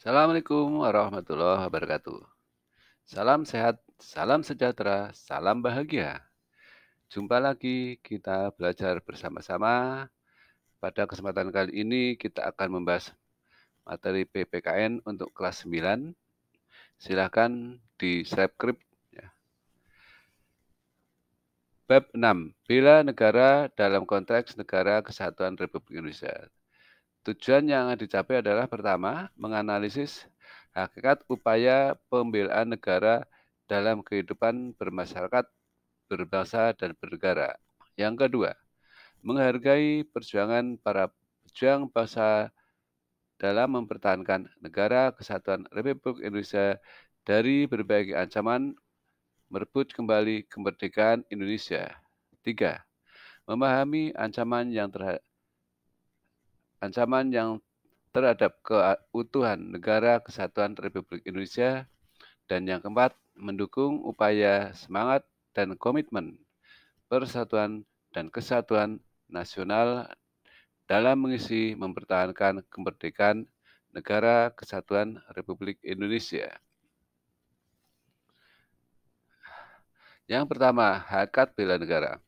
Assalamualaikum warahmatullahi wabarakatuh. Salam sehat, salam sejahtera, salam bahagia. Jumpa lagi kita belajar bersama-sama. Pada kesempatan kali ini kita akan membahas materi PPKN untuk kelas 9. Silakan di subscribe ya. Bab 6. Bela negara dalam konteks Negara Kesatuan Republik Indonesia. Tujuan yang dicapai adalah pertama, menganalisis hakikat upaya pembelaan negara dalam kehidupan bermasyarakat, berbangsa, dan bernegara. Yang kedua, menghargai perjuangan para pejuang bangsa dalam mempertahankan negara kesatuan Republik Indonesia dari berbagai ancaman merebut kembali kemerdekaan Indonesia. Tiga, memahami ancaman yang terhadap keutuhan Negara Kesatuan Republik Indonesia. Dan yang keempat, mendukung upaya semangat dan komitmen persatuan dan kesatuan nasional dalam mempertahankan kemerdekaan Negara Kesatuan Republik Indonesia. Yang pertama, hakikat bela negara.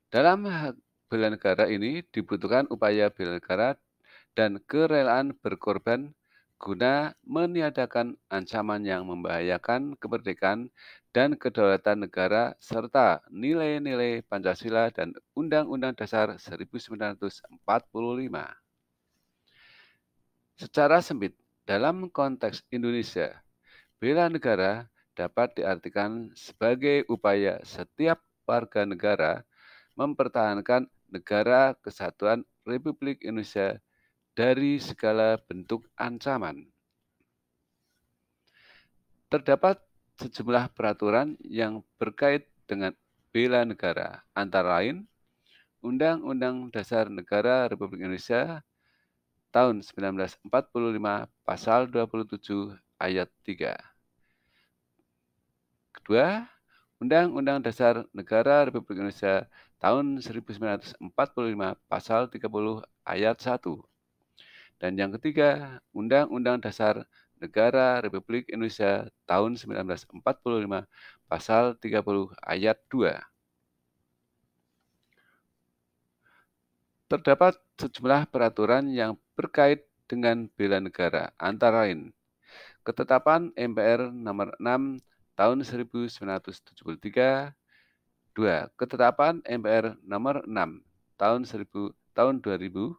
Dalam hak bela negara ini dibutuhkan upaya bela negara dan kerelaan berkorban guna meniadakan ancaman yang membahayakan kemerdekaan dan kedaulatan negara serta nilai-nilai Pancasila dan Undang-Undang Dasar 1945. Secara sempit, dalam konteks Indonesia, bela negara dapat diartikan sebagai upaya setiap warga negara mempertahankan negara kesatuan Republik Indonesia dari segala bentuk ancaman. Terdapat sejumlah peraturan yang berkait dengan bela negara, antara lain Undang-Undang Dasar Negara Republik Indonesia tahun 1945 pasal 27 ayat 3. Kedua, Undang-Undang Dasar Negara Republik Indonesia tahun 1945 pasal 30 ayat 1. Dan yang ketiga, Undang-Undang Dasar Negara Republik Indonesia tahun 1945 pasal 30 ayat 2. Terdapat sejumlah peraturan yang berkait dengan bela negara, antara lain Ketetapan MPR nomor 6 tahun 1973, 2. Ketetapan MPR nomor 6 tahun 2000,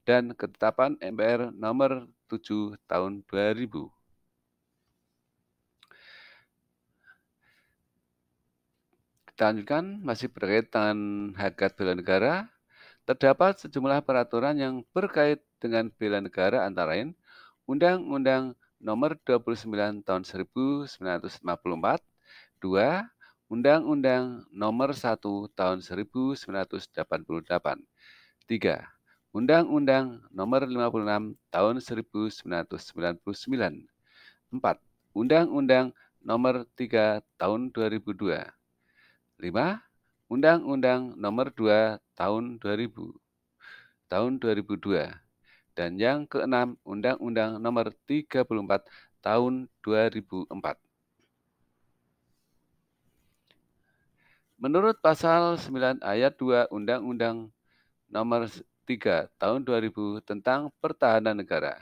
dan Ketetapan MPR nomor 7 tahun 2000. Kita lanjutkan, masih berkaitan hakikat bela negara. Terdapat sejumlah peraturan yang berkait dengan bela negara, antara lain Undang-Undang nomor 29 tahun 1954, 2. Undang-Undang nomor 1 tahun 1988, 3. Undang-Undang nomor 56 tahun 1999, 4. Undang-Undang nomor 3 tahun 2002, 5. Undang-Undang nomor 2 tahun 2002, dan yang keenam Undang-Undang nomor 34 tahun 2004. Menurut pasal 9 ayat 2 Undang-Undang nomor 3 tahun 2000 tentang pertahanan negara,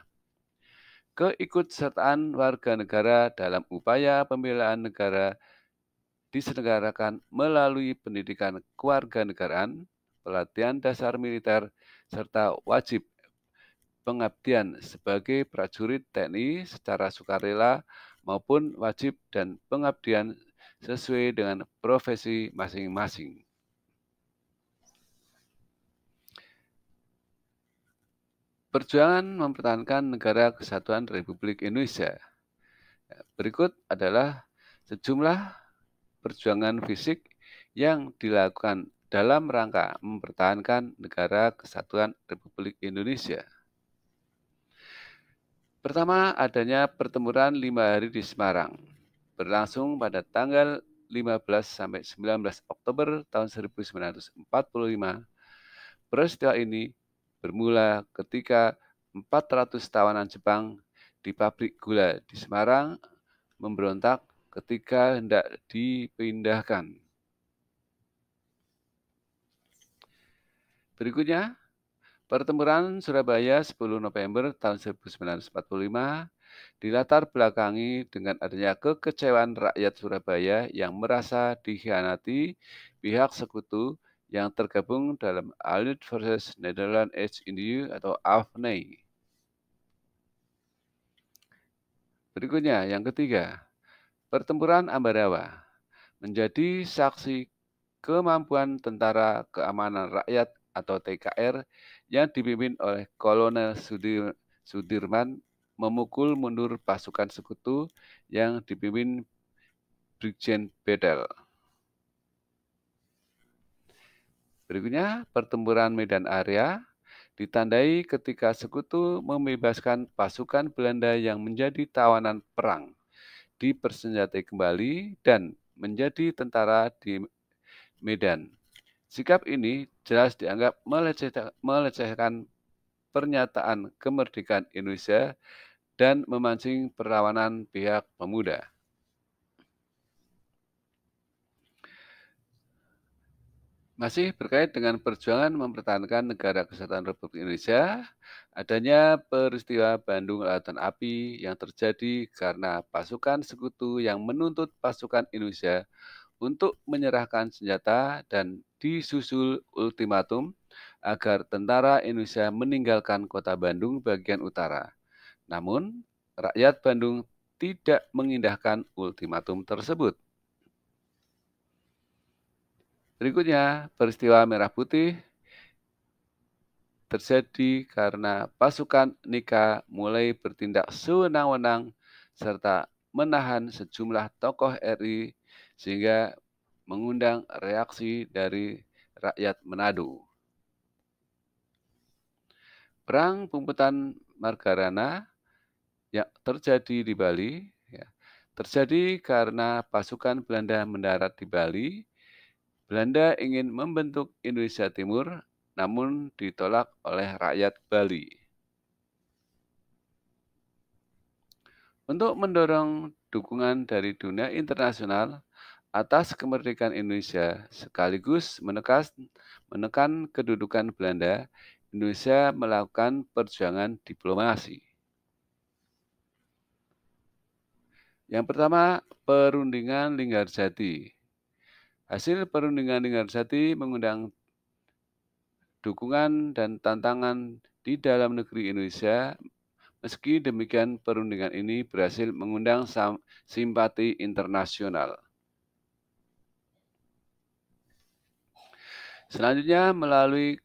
keikutsertaan warga negara dalam upaya pembelaan negara diselenggarakan melalui pendidikan kewarganegaraan, pelatihan dasar militer, serta wajib pengabdian sebagai prajurit TNI secara sukarela maupun wajib dan pengabdian sesuai dengan profesi masing-masing. Perjuangan mempertahankan Negara Kesatuan Republik Indonesia. Berikut adalah sejumlah perjuangan fisik yang dilakukan dalam rangka mempertahankan Negara Kesatuan Republik Indonesia. Pertama, adanya pertempuran 5 hari di Semarang, berlangsung pada tanggal 15 sampai 19 Oktober tahun 1945. Peristiwa ini bermula ketika 400 tawanan Jepang di pabrik gula di Semarang memberontak ketika hendak dipindahkan. Berikutnya, pertempuran Surabaya 10 November tahun 1945 dilatar belakangi dengan adanya kekecewaan rakyat Surabaya yang merasa dikhianati pihak sekutu yang tergabung dalam Allied Forces Netherlands East India atau AFNI. Berikutnya, yang ketiga, pertempuran Ambarawa menjadi saksi kemampuan Tentara Keamanan Rakyat atau TKR yang dipimpin oleh Kolonel Sudirman memukul mundur pasukan sekutu yang dipimpin Brigjen Bedel. Berikutnya, pertempuran Medan Area ditandai ketika sekutu membebaskan pasukan Belanda yang menjadi tawanan perang, dipersenjatai kembali dan menjadi tentara di Medan. Sikap ini jelas dianggap melecehkan pernyataan kemerdekaan Indonesia dan memancing perlawanan pihak pemuda. Masih berkait dengan perjuangan mempertahankan Negara Kesatuan Republik Indonesia, adanya peristiwa Bandung Lautan Api yang terjadi karena pasukan sekutu yang menuntut pasukan Indonesia untuk menyerahkan senjata dan disusul ultimatum agar tentara Indonesia meninggalkan kota Bandung bagian utara. Namun, rakyat Bandung tidak mengindahkan ultimatum tersebut. Berikutnya, peristiwa Merah Putih terjadi karena pasukan Nika mulai bertindak sewenang-wenang serta menahan sejumlah tokoh RI sehingga mengundang reaksi dari rakyat Manado. Perang Pumputan Margarana yang terjadi di Bali terjadi karena pasukan Belanda mendarat di Bali. Belanda ingin membentuk Indonesia Timur, namun ditolak oleh rakyat Bali. Untuk mendorong dukungan dari dunia internasional atas kemerdekaan Indonesia sekaligus menekan kedudukan Belanda, Indonesia melakukan perjuangan diplomasi. Yang pertama, perundingan Linggarjati. Hasil perundingan Linggarjati mengundang dukungan dan tantangan di dalam negeri Indonesia. Meski demikian, perundingan ini berhasil mengundang simpati internasional. Selanjutnya, melalui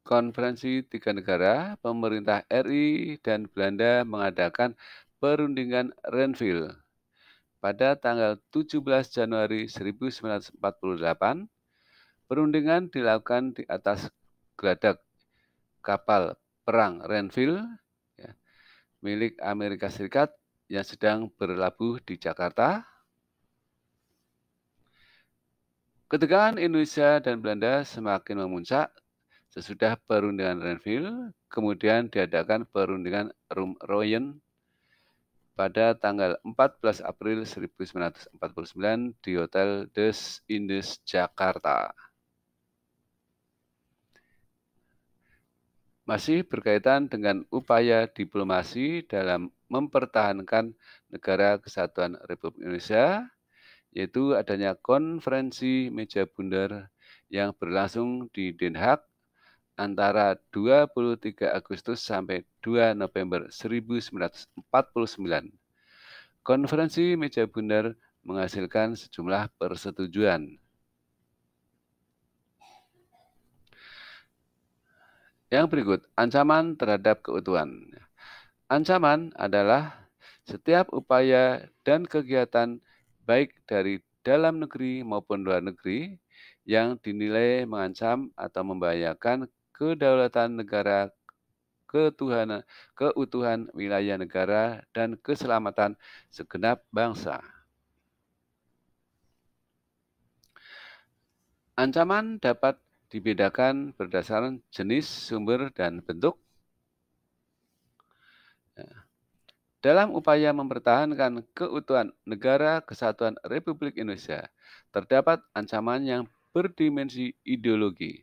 konferensi tiga negara, pemerintah RI dan Belanda mengadakan perundingan Renville pada tanggal 17 Januari 1948. Perundingan dilakukan di atas geladak kapal perang Renville milik Amerika Serikat yang sedang berlabuh di Jakarta. Ketegangan Indonesia dan Belanda semakin memuncak sesudah perundingan Renville, kemudian diadakan perundingan Royan pada tanggal 14 April 1949 di Hotel Des Indes, Jakarta. Masih berkaitan dengan upaya diplomasi dalam mempertahankan Negara Kesatuan Republik Indonesia, yaitu adanya konferensi meja bundar yang berlangsung di Den Haag antara 23 Agustus sampai 2 November 1949. Konferensi meja bundar menghasilkan sejumlah persetujuan. Yang berikut, ancaman terhadap keutuhan. Ancaman adalah setiap upaya dan kegiatan baik dari dalam negeri maupun luar negeri yang dinilai mengancam atau membahayakan kedaulatan negara, keutuhan wilayah negara, dan keselamatan segenap bangsa. Ancaman dapat dibedakan berdasarkan jenis, sumber, dan bentuk. Dalam upaya mempertahankan keutuhan Negara Kesatuan Republik Indonesia, terdapat ancaman yang berdimensi ideologi.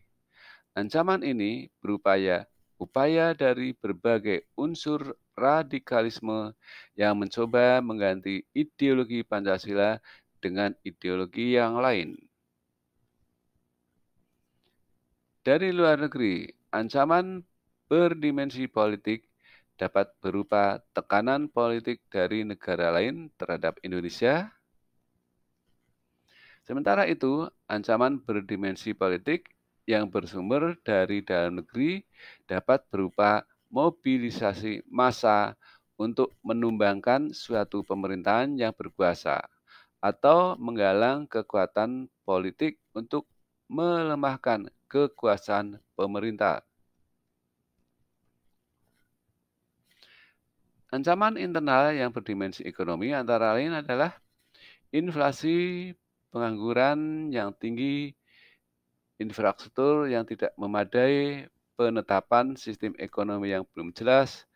Ancaman ini upaya dari berbagai unsur radikalisme yang mencoba mengganti ideologi Pancasila dengan ideologi yang lain. Dari luar negeri, ancaman berdimensi politik dapat berupa tekanan politik dari negara lain terhadap Indonesia. Sementara itu, ancaman berdimensi politik yang bersumber dari dalam negeri dapat berupa mobilisasi massa untuk menumbangkan suatu pemerintahan yang berkuasa atau menggalang kekuatan politik untuk melemahkan kekuasaan pemerintah. Ancaman internal yang berdimensi ekonomi antara lain adalah inflasi, pengangguran yang tinggi, infrastruktur yang tidak memadai, penetapan sistem ekonomi yang belum jelas,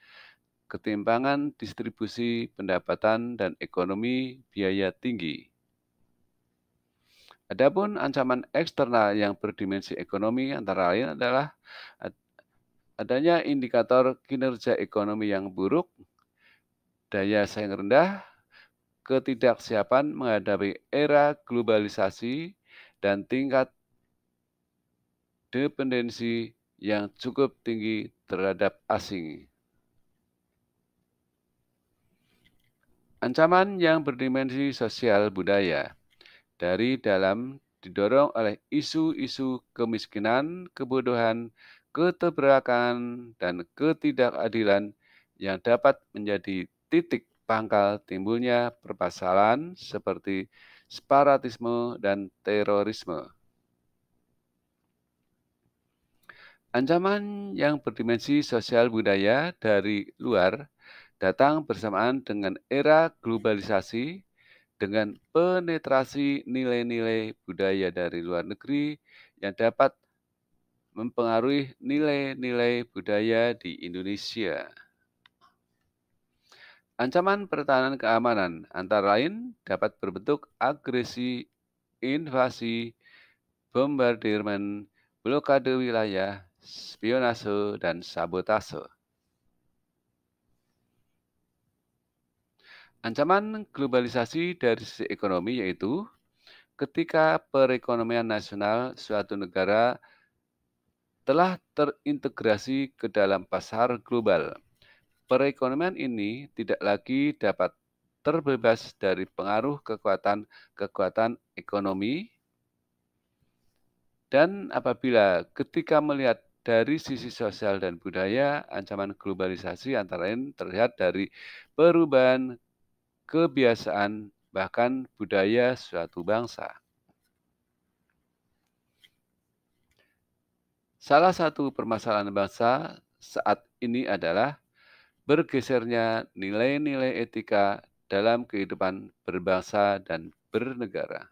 ketimpangan distribusi pendapatan dan ekonomi biaya tinggi. Adapun ancaman eksternal yang berdimensi ekonomi antara lain adalah adanya indikator kinerja ekonomi yang buruk, daya saing rendah, ketidaksiapan menghadapi era globalisasi, dan tingkat dependensi yang cukup tinggi terhadap asing. Ancaman yang berdimensi sosial budaya dari dalam didorong oleh isu-isu kemiskinan, kebodohan, keterbelakangan, dan ketidakadilan yang dapat menjadi titik pangkal timbulnya permasalahan seperti separatisme dan terorisme. Ancaman yang berdimensi sosial budaya dari luar datang bersamaan dengan era globalisasi, dengan penetrasi nilai-nilai budaya dari luar negeri yang dapat mempengaruhi nilai-nilai budaya di Indonesia. Ancaman pertahanan keamanan antara lain dapat berbentuk agresi, invasi, bombardirmen, blokade wilayah, spionase, dan sabotase. Ancaman globalisasi dari sisi ekonomi yaitu ketika perekonomian nasional suatu negara telah terintegrasi ke dalam pasar global. Perekonomian ini tidak lagi dapat terbebas dari pengaruh kekuatan ekonomi, dan apabila ketika melihat dari sisi sosial dan budaya, ancaman globalisasi antara lain terlihat dari perubahan kebiasaan, bahkan budaya suatu bangsa. Salah satu permasalahan bangsa saat ini adalah bergesernya nilai-nilai etika dalam kehidupan berbangsa dan bernegara.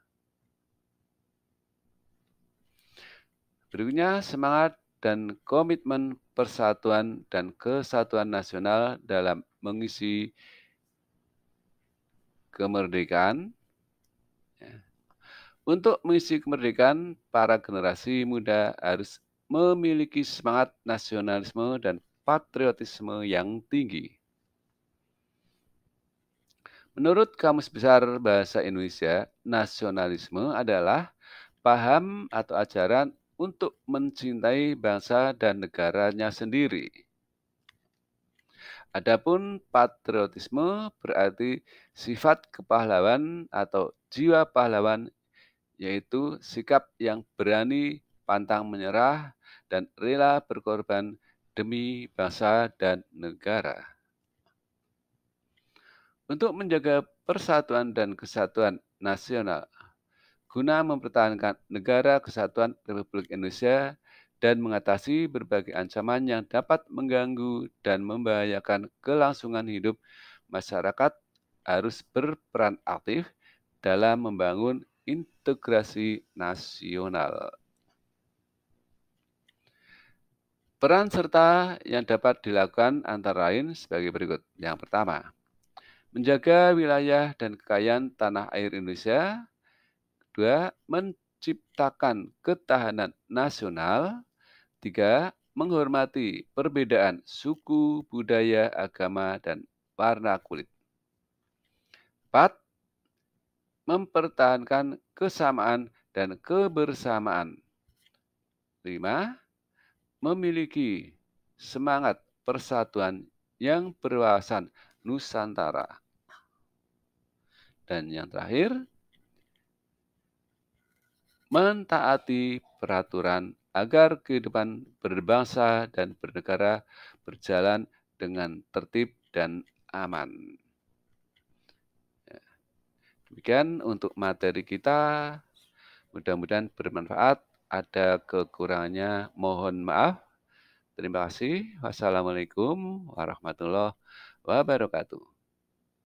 Berikutnya, semangat dan komitmen persatuan dan kesatuan nasional dalam mengisi kemerdekaan. Untuk mengisi kemerdekaan, para generasi muda harus memiliki semangat nasionalisme dan patriotisme yang tinggi. Menurut Kamus Besar Bahasa Indonesia, nasionalisme adalah paham atau ajaran untuk mencintai bangsa dan negaranya sendiri. Adapun patriotisme berarti sifat kepahlawan atau jiwa pahlawan, yaitu sikap yang berani pantang menyerah dan rela berkorban demi bangsa dan negara. Untuk menjaga persatuan dan kesatuan nasional, guna mempertahankan negara kesatuan Republik Indonesia dan mengatasi berbagai ancaman yang dapat mengganggu dan membahayakan kelangsungan hidup masyarakat, harus berperan aktif dalam membangun integrasi nasional. Peran serta yang dapat dilakukan antara lain sebagai berikut. Yang pertama, menjaga wilayah dan kekayaan tanah air Indonesia. Kedua, menciptakan ketahanan nasional. Tiga, menghormati perbedaan suku, budaya, agama, dan warna kulit. Empat, mempertahankan kesamaan dan kebersamaan. Lima, memiliki semangat persatuan yang berwawasan Nusantara. Dan yang terakhir, mentaati peraturan agar kehidupan berbangsa dan bernegara berjalan dengan tertib dan aman. Demikian untuk materi kita, mudah-mudahan bermanfaat. Ada kekurangannya, mohon maaf. Terima kasih. Wassalamualaikum warahmatullahi wabarakatuh.